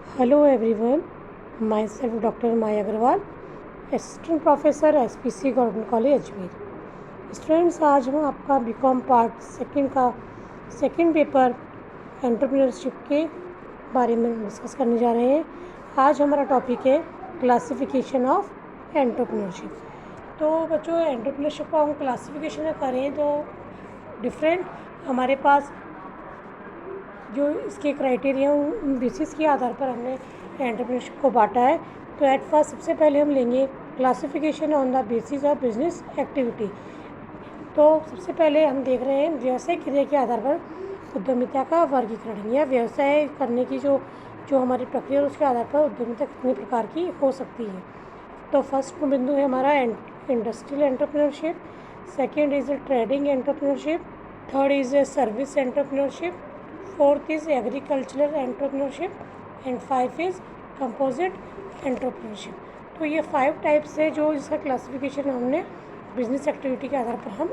Hello everyone, myself Dr. Maya Agarwal, Assistant Professor SPC government college Ajmer. Students, आज हम आपका BCom part second का second paper entrepreneurship के बारे में डिस्कस करने जा रहे हैं। आज हमारा टॉपिक है क्लासिफिकेशन ऑफ एंटरप्रेन्योरशिप। तो बच्चों, एंटरप्रेन्योरशिप को हम क्लासिफिकेशन करें तो डिफरेंट हमारे पास जो इसके क्राइटेरिया उन बेसिस के आधार पर हमने एंटरप्रेन्योरशिप को बांटा है। तो एट फर्स्ट सबसे पहले हम लेंगे classification on the basis of business activity. तो सबसे पहले हम देख रहे हैं व्यवसाय क्रिया के आधार पर उद्यमिता का वर्गीकरण या व्यवसाय करने की जो जो हमारी प्रक्रिया उसके आधार पर उद्यमिता कितने प्रकार की हो सकती है। तो फर्स्ट बिंदु है हमारा industrial entrepreneurship, second is trading entrepreneurship, third is service entrepreneurship, fourth is agricultural entrepreneurship and five is composite entrepreneurship. तो ये 5 टाइप्स है जो इसका क्लासिफिकेशन हमने बिजनेस एक्टिविटी के आधार पर हम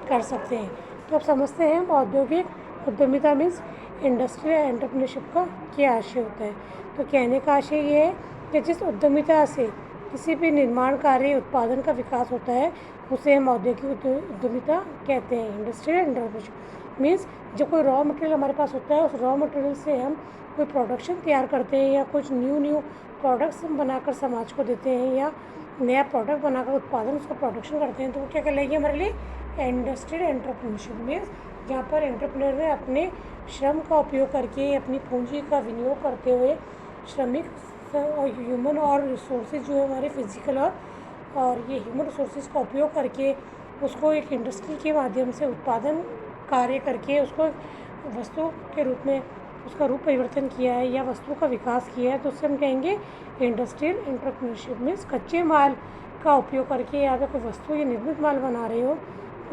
कर सकते हैं। तो अब समझते हैं हम औद्योगिक उद्यमिता मीन्स इंडस्ट्रियल एंटरप्रेन्योरशिप का क्या आशय होता है। तो कहने का आशय ये है कि जिस उद्यमिता से किसी भी निर्माण कार्य उत्पादन का विकास होता है उसे हम औद्योगिक उद्यमिता कहते हैं। इंडस्ट्रियल एंटरप्रेन्योरशिप मीन्स जो कोई रॉ मटेरियल हमारे पास होता है उस रॉ मटेरियल से हम कोई प्रोडक्शन तैयार करते हैं या कुछ न्यू प्रोडक्ट्स हम बनाकर समाज को देते हैं या नया प्रोडक्ट बनाकर उत्पादन उसका प्रोडक्शन करते हैं, तो वो क्या कहलाएगी हमारे लिए इंडस्ट्रियल एंटरप्रेन्योरशिप मीन्स जहाँ पर एंटरप्रेन्योर ने अपने श्रम का उपयोग करके अपनी पूंजी का विनियोग करते हुए श्रमिक और ह्यूमन और रिसोर्सेज जो है हमारे फिजिकल और ये ह्यूमन रिसोर्सेज का उपयोग करके उसको एक इंडस्ट्री के माध्यम से उत्पादन कार्य करके उसको वस्तु के रूप में उसका रूप परिवर्तन किया है या वस्तु का विकास किया है, तो उससे हम कहेंगे इंडस्ट्रियल एंटरप्रेन्योरशिप मीन्स कच्चे माल का उपयोग करके या फिर कोई वस्तु या निर्मित माल बना रहे हो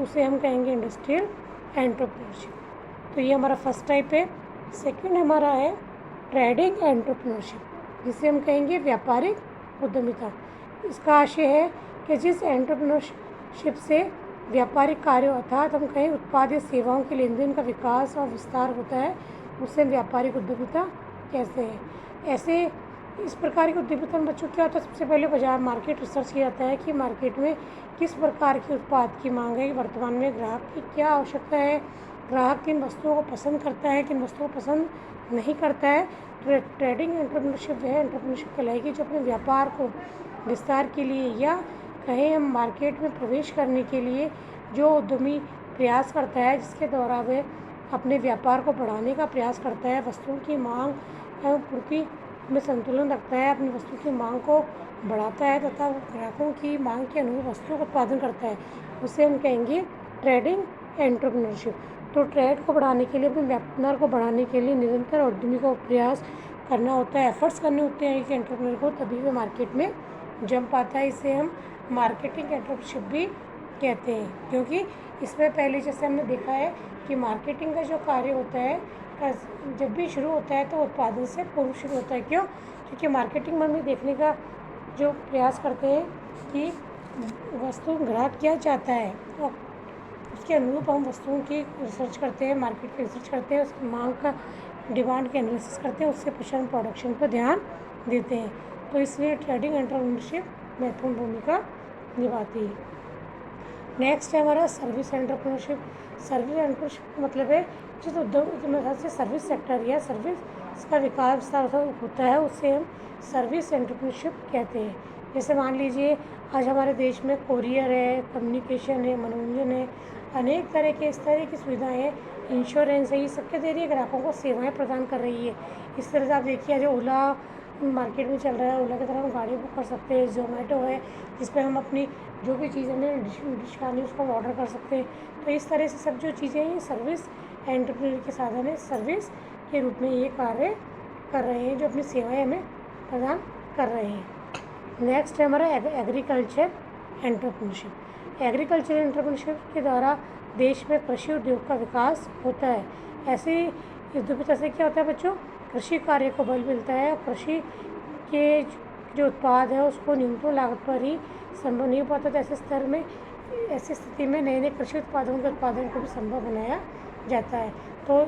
उसे हम कहेंगे इंडस्ट्रियल एंटरप्रेन्योरशिप। तो ये हमारा फर्स्ट टाइप है। सेकंड हमारा है ट्रेडिंग एंटरप्रेन्योरशिप जिसे हम कहेंगे व्यापारिक उद्यमिता। इसका आशय है कि जिस एंटरप्रेन्योरशिप से व्यापारिक कार्य अर्थात हम कहें उत्पाद या सेवाओं के लेन देन का विकास और विस्तार होता है उसे व्यापारिक उद्यमिता कहते हैं। ऐसे इस प्रकार की उद्यमिता में बच्चों क्या होता है, सबसे पहले बाजार मार्केट रिसर्च किया जाता है कि मार्केट में किस प्रकार के उत्पाद की मांग है, वर्तमान में ग्राहक की क्या आवश्यकता है, ग्राहक किन वस्तुओं को पसंद करता है, किन वस्तुओं को पसंद नहीं करता है। तो ट्रेडिंग एंटरप्रेन्योरशिप वह एंटरप्रेन्योरशिप कहलाएगी जो अपने व्यापार को विस्तार के लिए या कहें हम मार्केट में प्रवेश करने के लिए जो उद्यमी प्रयास करता है जिसके द्वारा वह अपने व्यापार को बढ़ाने का प्रयास करता है, वस्तुओं की मांग एवं पूर्ति में संतुलन रखता है, अपनी वस्तु की मांग को बढ़ाता है तथा ग्राहकों की मांग के अनुरूप वस्तुओं का उत्पादन करता है, उसे हम कहेंगे ट्रेडिंग एंटरप्रेन्योरशिप। तो ट्रेड को बढ़ाने के लिए अपने व्यापार को बढ़ाने के लिए निरंतर उद्यमी को प्रयास करना होता है, एफर्ट्स करने होते हैं कि एंटरप्रेन्योर को, तभी वह मार्केट में जम पाता है। इसे हम मार्केटिंग एंटरप्रेन्योरशिप भी कहते हैं क्योंकि इसमें पहले जैसे हमने देखा है कि मार्केटिंग का जो कार्य होता है जब भी शुरू होता है तो उत्पादन से पूर्व शुरू होता है। क्यों? क्योंकि मार्केटिंग में हम देखने का जो प्रयास करते हैं कि वस्तु ग्राहक क्या चाहता है और उसके अनुरूप हम वस्तुओं की रिसर्च करते हैं, मार्केट की रिसर्च करते हैं, उसकी मांग का डिमांड के एनालिसिस करते हैं, उससे पश्चात हम प्रोडक्शन पर ध्यान देते हैं। तो इसलिए ट्रेडिंग एंटरप्रेन्योरशिप महत्वपूर्ण भूमिका निभाती है। नेक्स्ट है हमारा सर्विस एंटरप्रेन्योरशिप। सर्विस एंटरप्रेन्योरशिप का मतलब है जिस उद्यम से सर्विस सेक्टर या सर्विस का विकास होता है उसे हम सर्विस एंटरप्रेन्योरशिप कहते हैं। जैसे मान लीजिए आज हमारे देश में कोरियर है, कम्युनिकेशन है, मनोरंजन है, अनेक तरह के इस तरह की सुविधाएं हैं, इंश्योरेंस है, ये सबके जरिए ग्राहकों को सेवाएं प्रदान कर रही है। इस तरह से आप देखिए जो ओला मार्केट में चल रहा है, ओला की तरह हम गाड़ी बुक कर सकते हैं, जोमेटो है जिस पर हम अपनी जो भी चीज़ हमें डिश खानी उसको हम ऑर्डर कर सकते हैं। तो इस तरह से सब जो चीज़ें हैं सर्विस एंटरप्रेन्योर के साधन है, सर्विस के रूप में ये कार्य कर रहे हैं जो अपनी सेवाएं हमें प्रदान कर रहे हैं। नेक्स्ट है हमारा एग्रीकल्चर एंटरप्रेन्योरशिप। एग्रीकल्चर एंटरप्रेन्योरशिप के द्वारा देश में कृषि उद्योग का विकास होता है। ऐसे उद्यमिता से क्या होता है बच्चों, कृषि कार्य को बल मिलता है और कृषि के जो उत्पाद है उसको न्यूनतम लागत पर ही संभव नहीं हो पाता। तो ऐसी स्थिति में नए नए कृषि उत्पादों के उत्पादन को भी संभव बनाया जाता है। तो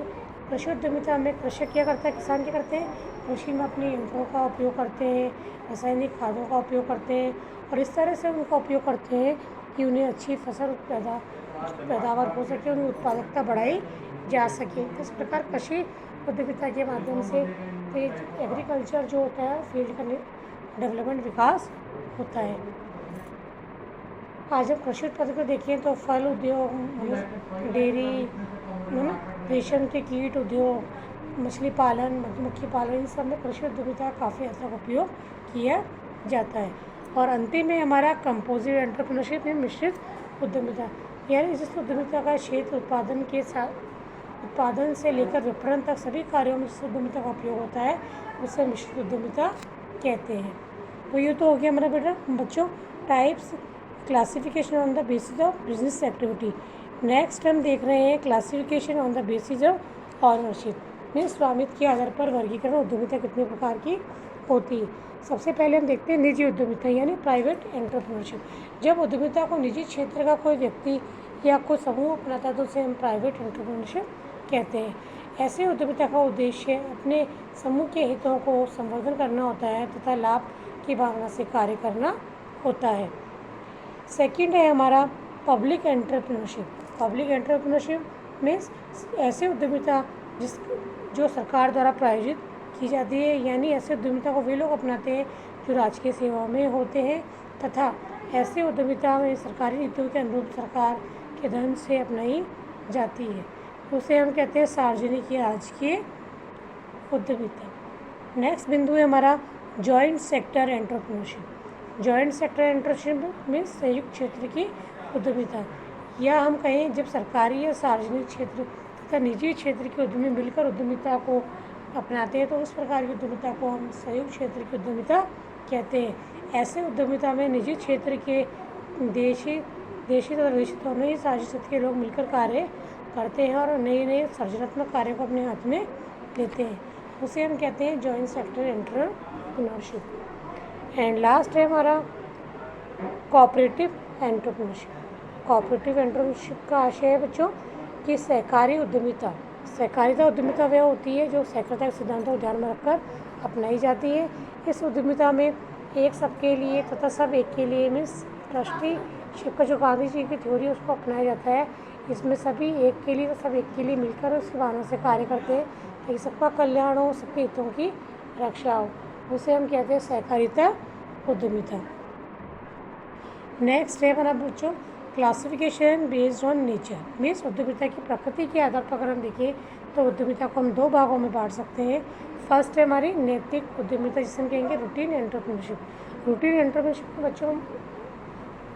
कृषि उद्यमिता में कृषक क्या करता है, किसान क्या करते हैं, कृषि में अपने यंत्रों का उपयोग करते हैं, रासायनिक खादों का उपयोग करते हैं और इस तरह से उनका उपयोग करते हैं कि उन्हें अच्छी फसल पैदावार हो सके, उनकी उत्पादकता बढ़ाई जा सके। तो इस प्रकार कृषि उद्यमिता के माध्यम से तेज एग्रीकल्चर जो होता है फील्ड का डेवलपमेंट विकास होता है। आज हम कृषि उत्पादन को देखें तो फल उद्योग, डेयरी, है ना, रेशम के कीट उद्योग, मछली पालन, मधुमक्खी पालन, इन सब में कृषि उद्यमिता का काफ़ी हद तक उपयोग किया जाता है। और अंतिम में हमारा कंपोजिट एंटरप्रेन्योरशिप में मिश्रित उद्यमिता, यानी जिस उद्यमिता का क्षेत्र उत्पादन से लेकर विपणन तक सभी कार्यों में जिस उद्यमिता का उपयोग होता है उसे मिश्रित उद्यमिता कहते हैं। तो ये तो हो गया हमारा बेटा बच्चों types classification on the basis of business activity. Next हम देख रहे हैं classification on the basis of ownership, में स्वामित्व के आधार पर वर्गीकरण उद्यमिता कितने प्रकार की होती है। सबसे पहले हम देखते हैं निजी उद्यमिता यानी प्राइवेट एंटरप्रेन्योरशिप। जब उद्यमिता को निजी क्षेत्र का कोई व्यक्ति या कोई समूह अपनाता है तो उसे हम प्राइवेट एंटरप्रेन्योरशिप कहते हैं। ऐसे उद्यमिता का उद्देश्य अपने समूह के हितों को संवर्धन करना होता है तथा लाभ की भावना से कार्य करना होता है। सेकंड है हमारा public entrepreneurship. Public entrepreneurship means ऐसे उद्यमिता जो सरकार द्वारा प्रायोजित की जाती है, यानी ऐसे उद्यमिता को वे लोग अपनाते हैं जो राजकीय सेवा में होते हैं तथा ऐसे उद्यमिता में सरकारी नीतियों के अनुरूप सरकार के धन से अपनाई जाती है, उसे हम कहते हैं सार्वजनिक या राजकीय उद्यमिता। नेक्स्ट बिंदु है हमारा joint sector entrepreneurship. Joint sector entrepreneurship में संयुक्त क्षेत्र की उद्यमिता, या हम कहें जब सरकारी या सार्वजनिक क्षेत्र तथा निजी क्षेत्र के उद्यमी मिलकर उद्यमिता को अपनाते हैं तो उस प्रकार की उद्यमिता को हम संयुक्त क्षेत्र की उद्यमिता कहते हैं। ऐसे उद्यमिता में निजी क्षेत्र के देशी तथा विदेशी दोनों ही साझी के लोग मिलकर कार्य करते हैं और नए नए सृजनात्मक कार्यों को अपने हाथ में लेते हैं, उसे हम कहते हैं joint sector entrepreneurship. And last है हमारा कोऑपरेटिव एंटरप्रेन्योरशिप। कोऑपरेटिव एंटरप्रेन्योरशिप का आशय है बच्चों कि सहकारी उद्यमिता। सहकारिता उद्यमिता वह होती है जो सहकारिता के सिद्धांतों को ध्यान में रखकर अपनाई जाती है। इस उद्यमिता में एक सबके लिए तथा सब एक के लिए मीन्स ट्रस्टीशिप का जो गांधी जी की थ्योरी उसको अपनाया जाता है। इसमें सभी एक के लिए तो सब एक के लिए मिलकर उस भावना से कार्य करते हैं ताकि सबका कल्याण हो, सबके हितों की रक्षा हो, उसे हम कहते हैं सहकारिता उद्यमिता। नेक्स्ट है हमारा बच्चों classification based on nature. Means उद्यमिता की प्रकृति के आधार पर अगर हम देखें तो उद्यमिता को हम दो भागों में बांट सकते हैं। फर्स्ट है हमारी नैतिक उद्यमिता जिसे हम कहेंगे रूटीन एंटरप्रेन्योरशिप। रूटीन एंटरप्रेन्योरशिप में बच्चों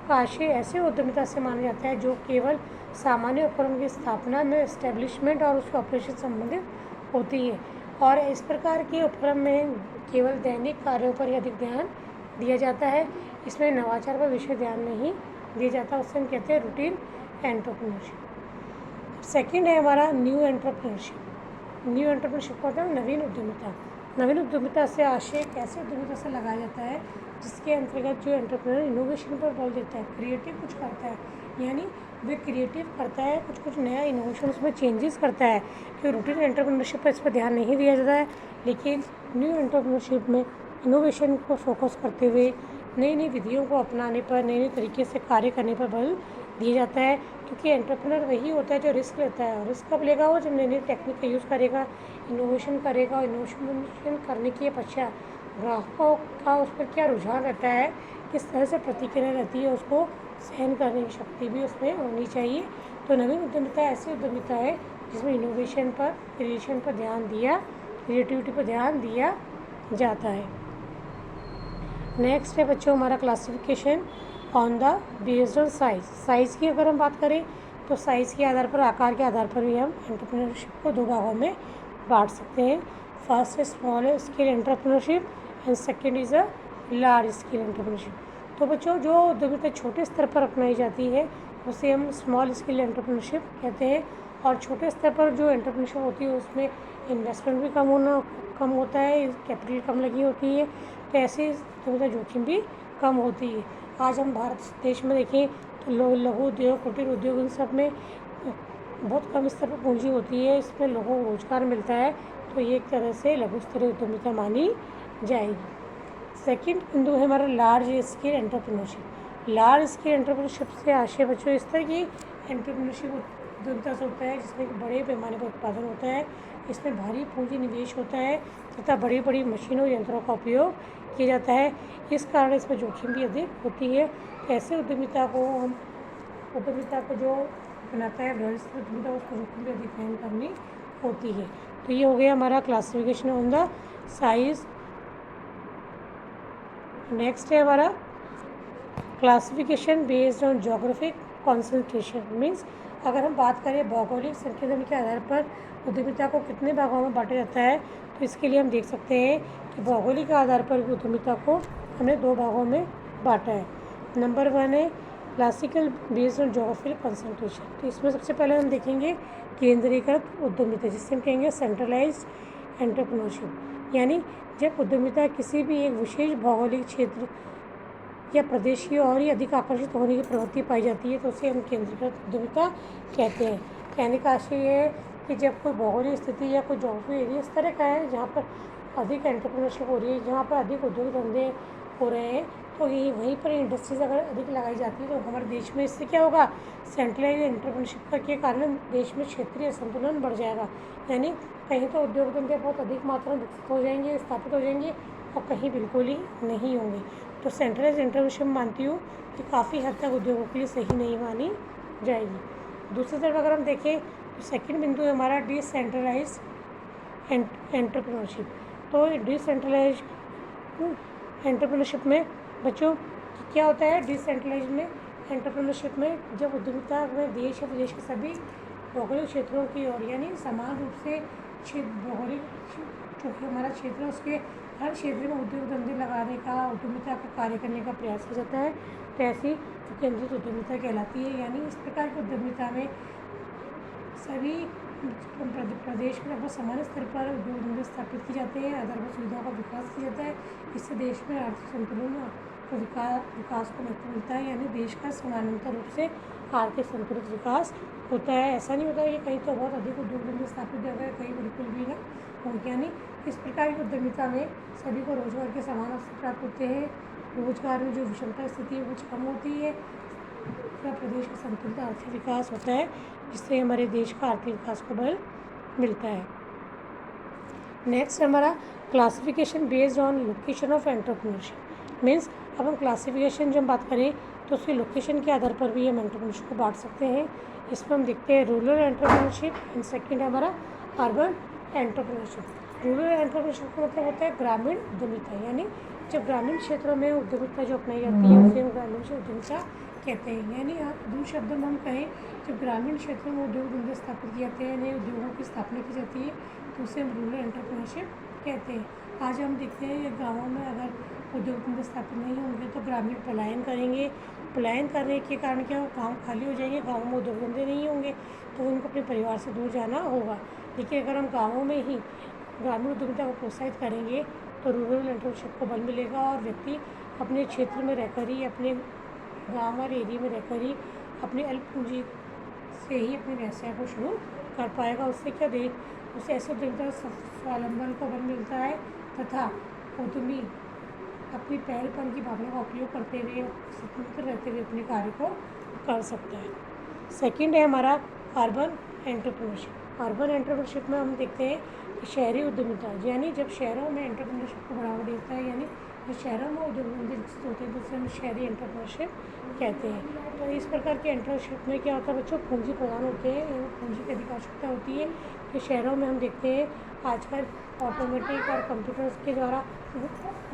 का आशय ऐसे उद्यमिता से माना जाता है जो केवल सामान्य उपक्रम की स्थापना में एस्टेब्लिशमेंट और उसके ऑपरेशन संबंधित होती है और इस प्रकार के उपक्रम में केवल दैनिक कार्यों पर ही अधिक ध्यान दिया जाता है। इसमें नवाचार पर विशेष ध्यान नहीं दिया जाता, उससे हम कहते हैं रूटीन एंटरप्रेन्योरशिप। सेकंड है हमारा न्यू एंटरप्रेन्योरशिप। न्यू एंटरप्रेन्योरशिप का मतलब नवीन उद्यमिता। नवीन उद्यमिता से आशय कैसे उद्यमिता से लगाया जाता है जिसके अंतर्गत जो एंटरप्रेन्योर इनोवेशन पर बल देता है, क्रिएटिव कुछ करता है, यानी वे क्रिएटिव करता है, कुछ नया इनोवेशन उसमें चेंजेस करता है। कि रूटीन एंटरप्रेन्योरशिप पर इस पर ध्यान नहीं दिया जाता है, लेकिन न्यू एंटरप्रेन्योरशिप में इनोवेशन को फोकस करते हुए नई नई विधियों को अपनाने पर, नए नए तरीके से कार्य करने पर बल दिया जाता है। क्योंकि एंटरप्रेन्योर वही होता है जो रिस्क लेता है, और रिस्क कब लेगा वो जब नई नई टेक्निक का यूज़ करेगा, इनोवेशन करेगा। इनोवेशन करने के पश्चात ग्राहकों का उस पर क्या रुझान रहता है, किस तरह से प्रतिक्रिया रहती है, उसको सहन करने की शक्ति भी उसमें होनी चाहिए। तो नवीन उद्यमिता ऐसी उद्यमिता है जिसमें इनोवेशन पर, क्रिएशन पर ध्यान दिया, क्रिएटिविटी पर ध्यान दिया जाता है। नेक्स्ट है बच्चों हमारा classification on the based on size. Size की अगर हम बात करें तो साइज़ के आधार पर, आकार के आधार पर भी हम एंटरप्रेन्योरशिप को दो भागों में बांट सकते हैं। फर्स्ट है small scale entrepreneurship and second is a large scale entrepreneurship. तो बच्चों जो उद्यमिता छोटे स्तर पर अपनाई जाती है उसे हम स्मॉल स्केल एंटरप्रेन्योरशिप कहते हैं, और छोटे स्तर पर जो एंटरप्रेन्योरशिप होती है उसमें इन्वेस्टमेंट भी कम होता है, कैपिटल कम लगी होती है, तो ऐसी उद्यमिता जोखिम भी कम होती है। आज हम भारत देश में देखें तो लघु उद्योग, कुटीर उद्योग, इन सब में बहुत कम स्तर पर पूंजी होती है, इसमें लोगों को रोजगार मिलता है, तो ये एक तरह से लघु स्तरीय उद्यमिता मानी जाएगी। सेकंड बिंदु है हमारा large scale entrepreneurship. Large scale entrepreneurship से आशय बच्चों इस तरह की एंटरप्रेन्योरशिप उद्यमिता से होता है जिसमें कि बड़े पैमाने पर उत्पादन होता है, इसमें भारी पूंजी निवेश होता है तथा बड़ी बड़ी मशीनों यंत्रों का उपयोग किया जाता है। इस कारण इसमें जोखिम भी अधिक होती है। ऐसे उद्यमिता को जो बनाता है बृहद स्तर उद्यमिता, उसको जोखिम भी अधिक वहन करनी होती है। तो ये हो गया हमारा classification on the size. Next है हमारा classification based on geographic concentration. Means अगर हम बात करें भौगोलिक संकेतन के आधार पर उद्यमिता को कितने भागों में बांटा जाता है, तो इसके लिए हम देख सकते हैं कि भौगोलिक आधार पर उद्यमिता को हमने 2 भागों में बांटा है। नंबर 1 है classical based on geographic concentration. तो इसमें सबसे पहले हम देखेंगे केंद्रीकृत उद्यमिता, जिससे हम कहेंगे सेंट्रलाइज्ड एंटरप्रेन्योरशिप। यानी जब उद्यमिता किसी भी एक विशेष भौगोलिक क्षेत्र या प्रदेश की और ही अधिक आकर्षित होने की प्रवृत्ति पाई जाती है तो उसे हम केंद्रीकृत उद्यमिता कहते हैं। कहने का आशय ये है कि जब कोई भौगोलिक स्थिति या कोई जोग्राफी एरिया इस तरह का है जहाँ पर अधिक एंटरप्रेन्योरशिप हो रही है, जहाँ पर अधिक उद्योग धंधे हो रहे हैं, तो यही वहीं पर इंडस्ट्रीज अगर अधिक लगाई जाती है तो हमारे देश में इससे क्या होगा, सेंट्रलाइज एंटरप्रेन्योरशिप के कारण देश में क्षेत्रीय संतुलन बढ़ जाएगा। यानी कहीं तो उद्योग धंधे बहुत अधिक मात्रा में विकसित हो जाएंगे, स्थापित हो जाएंगे, और कहीं बिल्कुल ही नहीं होंगे। तो सेंट्रलाइज एंटरप्रेन्योरशिप मानती हूँ कि काफ़ी हद तक उद्योगों के लिए सही नहीं मानी जाएगी। दूसरी तरफ अगर हम देखें तो सेकंड बिंदु है हमारा डिसेंट्रलाइज एंटरप्रेन्योरशिप। तो डिसेंट्रलाइज एंटरप्रेन्योरशिप में बच्चों क्या होता है, डिसेंट्रलाइज में एंटरप्रेन्योरशिप में जब उद्यमिता में देश या प्रदेश के सभी भौगोलिक क्षेत्रों की ओर यानी समान रूप से भौगोलिक जो कि हमारा क्षेत्र है उसके हर क्षेत्र में उद्योग धंधे लगाने का, उद्यमिता का कार्य करने का प्रयास किया जाता है। तो ऐसी केंद्रित उद्यमिता कहलाती है। यानी इस प्रकार की उद्यमिता में सभी प्रदेश में लगभग समान स्तर पर उद्योग धंधे स्थापित किए जाते हैं, आधारभूत सुविधाओं का विकास किया जाता है। इससे देश में आर्थिक संतुलन और विकास को महत्व मिलता है। यानी देश का समानांतर रूप से आर्थिक संतुलित विकास होता है। ऐसा नहीं होता है कि कहीं तो बहुत अधिक उद्योग धंधे स्थापित हो गए, कहीं बिल्कुल भी ना हो। यानी इस प्रकार की उद्यमिता में सभी को रोजगार के समान अवसर प्राप्त होते हैं। रोजगार में जो विषमता स्थिति है वो कम होती है। पूरा प्रदेश का संतुलित आर्थिक विकास होता है, जिससे हमारे देश का आर्थिक विकास को बल मिलता है। नेक्स्ट हमारा classification based on location of entrepreneurship. Means अब हम क्लासिफिकेशन जब बात करें तो उसकी लोकेशन के आधार पर भी हम एंटरप्रेन्योरशिप को बांट सकते हैं। इसमें हम देखते हैं रूरल एंटरप्रेन्योरशिप एंड सेकंड है हमारा अर्बन एंटरप्रेन्योरशिप। रूरल एंटरप्रेन्योरशिप का मतलब होता है ग्रामीण उद्यमिता। यानी जब ग्रामीण क्षेत्रों में उद्यमिता जो अपनाई जाती है उसे हम ग्रामीण उद्यमिता कहते हैं। यानी दूसरे शब्दों में हम कहें जब ग्रामीण क्षेत्रों में उद्योग धंधे स्थापित किए जाते हैं, नए उद्योगों की स्थापना की जाती है तो उसे हम रूरल एंटरप्रेन्योरशिप कहते हैं। आज हम देखते हैं कि गाँवों में अगर उद्योग धंधे स्थापित नहीं होंगे तो ग्रामीण पलायन करेंगे। पलायन करने के कारण क्या हो, गाँव खाली हो जाएंगे, गाँव में उद्योग धंधे नहीं होंगे तो उनको अपने परिवार से दूर जाना होगा। लेकिन अगर हम गाँवों में ही ग्रामीण उद्यमिता को प्रोत्साहित करेंगे तो रूरल एंटरप्रेन्योरशिप को बल मिलेगा और व्यक्ति अपने क्षेत्र में रहकर ही, अपने गाँव और एरिया में रहकर ही अपनी अल्प पूंजी से ही अपने व्यवसाय को शुरू कर पाएगा। उससे क्या उसे ऐसे उद्यमिता स्वावलंबन को बल मिलता है तथा उद्यमी अपनी पहलपन की भावना का उपयोग करते हुए स्वतंत्र रहते हुए अपने कार्य को कर सकता है। सेकंड है हमारा अर्बन एंटरप्रेन्योरशिप। अर्बन एंटरप्रेन्योरशिप में हम देखते हैं कि शहरी उद्यमिता, यानी जब शहरों में एंटरप्रेन्योरशिप को बढ़ावा देता है, यानी जो शहरों में उद्योग धंधे विकसित होते हैं तो उसे हम शहरी एंटरप्रेन्योरशिप कहते हैं। तो इस प्रकार के एंटरप्रेन्योरशिप में क्या होता है बच्चों, पूंजी प्रदान होते हैं, पूंजी की अधिक आवश्यकता होती है। कि शहरों में हम देखते हैं आजकल ऑटोमेटिक और कंप्यूटर्स के द्वारा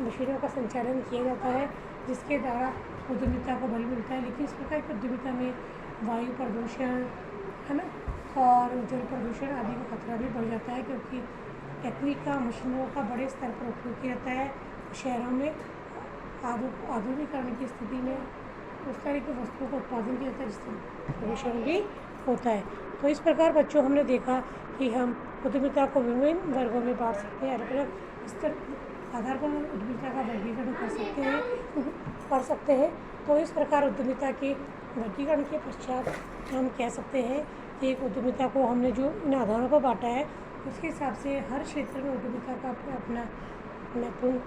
मशीनों का संचालन किया जाता है, जिसके द्वारा उद्यमिता को बल मिलता है। लेकिन इस प्रकार की उद्यमिता में वायु प्रदूषण है ना, और जल प्रदूषण आदि का खतरा भी बढ़ जाता है, क्योंकि तकनीक का, मशीनों का बड़े स्तर पर उपयोग किया जाता है। शहरों में आधुनिकीकरण की स्थिति में उस तरह की वस्तुओं का उत्पादन किया जाता है जिससे प्रदूषण भी होता है। तो इस प्रकार बच्चों हमने देखा कि हम उद्यमिता को विभिन्न वर्गों में बांट सकते हैं, अलग अलग स्तर आधार पर उद्यमिता का वर्गीकरण कर सकते हैं। तो इस प्रकार उद्यमिता के वर्गीकरण के पश्चात हम कह सकते हैं कि एक उद्यमिता को हमने जो इन आधारों पर बांटा है उसके हिसाब से हर क्षेत्र में उद्यमिता का अपना महत्वपूर्ण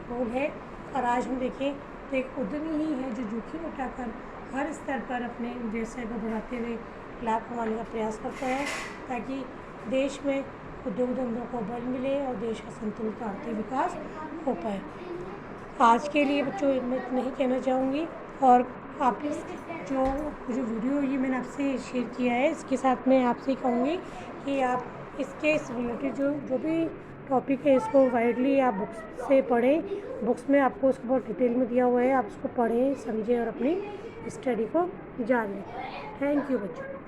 रोल है। और आज हम देखें तो एक उद्यमी ही है जो जोखिम उठाकर हर स्तर पर अपने व्यवसाय को बढ़ाते हुए लाभ कमाने का प्रयास करता है, ताकि देश में उद्योग धंधों को बल मिले और देश का संतुलित आर्थिक विकास हो पाए। आज के लिए बच्चों मैं इतना ही कहना चाहूँगी। और आप जो वीडियो ये मैंने आपसे शेयर किया है, इसके साथ मैं आपसे कहूँगी कि आप इसके रिलेटेड जो भी टॉपिक है इसको वाइडली आप बुक्स से पढ़ें। बुक्स में आपको उसको बहुत डिटेल में दिया हुआ है, आप उसको पढ़ें, समझें और अपनी स्टडी को जान लें। थैंक यू बच्चों।